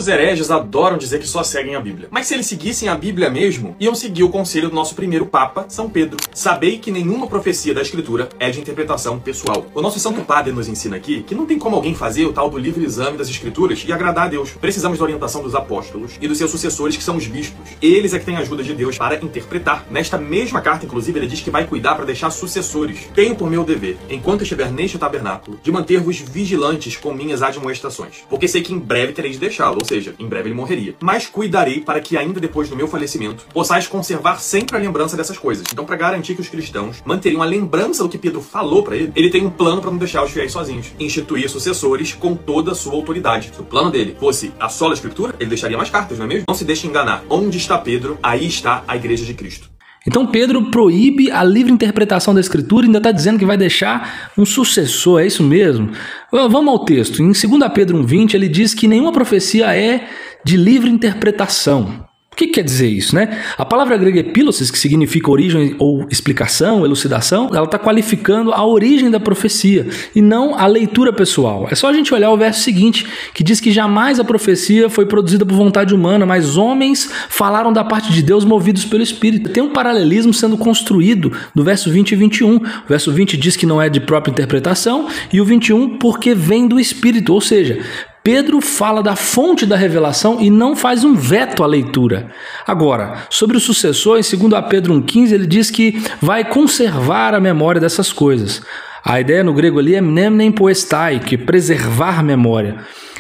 Os hereges adoram dizer que só seguem a Bíblia. Mas se eles seguissem a Bíblia mesmo, iam seguir o conselho do nosso primeiro Papa, São Pedro. Sabei que nenhuma profecia da Escritura é de interpretação pessoal. O nosso Santo Padre nos ensina aqui que não tem como alguém fazer o tal do livre exame das Escrituras e agradar a Deus. Precisamos da orientação dos apóstolos e dos seus sucessores, que são os bispos. Eles é que têm a ajuda de Deus para interpretar. Nesta mesma carta, inclusive, ele diz que vai cuidar para deixar sucessores. Tenho por meu dever, enquanto estiver neste tabernáculo, de manter-vos vigilantes com minhas admoestações, porque sei que em breve terei de deixá-lo, ou seja, em breve ele morreria. Mas cuidarei para que ainda depois do meu falecimento possais conservar sempre a lembrança dessas coisas. Então, para garantir que os cristãos manteriam a lembrança do que Pedro falou para ele tem um plano para não deixar os fiéis sozinhos. Instituir sucessores com toda a sua autoridade. Se o plano dele fosse a sola Escritura, ele deixaria mais cartas, não é mesmo? Não se deixe enganar. Onde está Pedro, aí está a Igreja de Cristo. Então Pedro proíbe a livre interpretação da Escritura e ainda está dizendo que vai deixar um sucessor, é isso mesmo? Vamos ao texto. Em 2 Pedro 1,20 ele diz que nenhuma profecia é de livre interpretação. O que quer dizer isso, né? A palavra grega epilosis, que significa origem ou explicação, elucidação, ela está qualificando a origem da profecia e não a leitura pessoal. É só a gente olhar o verso seguinte, que diz que jamais a profecia foi produzida por vontade humana, mas homens falaram da parte de Deus movidos pelo Espírito. Tem um paralelismo sendo construído no verso 20 e 21. O verso 20 diz que não é de própria interpretação e o 21 porque vem do Espírito, ou seja, Pedro fala da fonte da revelação e não faz um veto à leitura. Agora, sobre o sucessor, em 2 Pedro 1,15, ele diz que vai conservar a memória dessas coisas. A ideia no grego ali é mnemnen poestai, que é preservar a memória.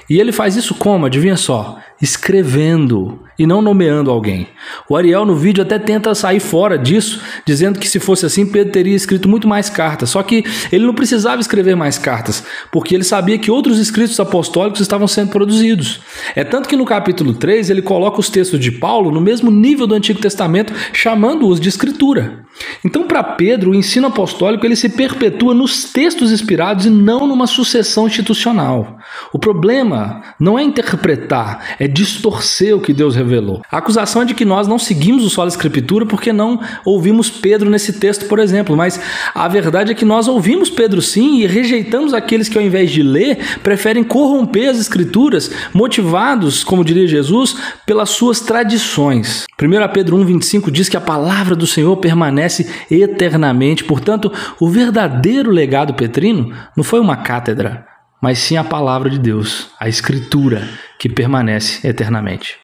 E ele faz isso como? Adivinha só? Escrevendo e não nomeando alguém. O Ariel no vídeo até tenta sair fora disso, dizendo que se fosse assim, Pedro teria escrito muito mais cartas. Só que ele não precisava escrever mais cartas, porque ele sabia que outros escritos apostólicos estavam sendo produzidos. É tanto que no capítulo 3 ele coloca os textos de Paulo no mesmo nível do Antigo Testamento, chamando-os de escritura. Então, para Pedro, o ensino apostólico ele se perpetua nos textos inspirados e não numa sucessão institucional. O problema não é interpretar, é distorcer o que Deus revelou. A acusação é de que nós não seguimos o sola escritura porque não ouvimos Pedro nesse texto, por exemplo, mas a verdade é que nós ouvimos Pedro sim e rejeitamos aqueles que ao invés de ler, preferem corromper as escrituras, motivados, como diria Jesus, pelas suas tradições. 1 Pedro 1,25 diz que a palavra do Senhor permanece eternamente, portanto, o verdadeiro legado petrino não foi uma cátedra, mas sim a palavra de Deus, a Escritura, que permanece eternamente.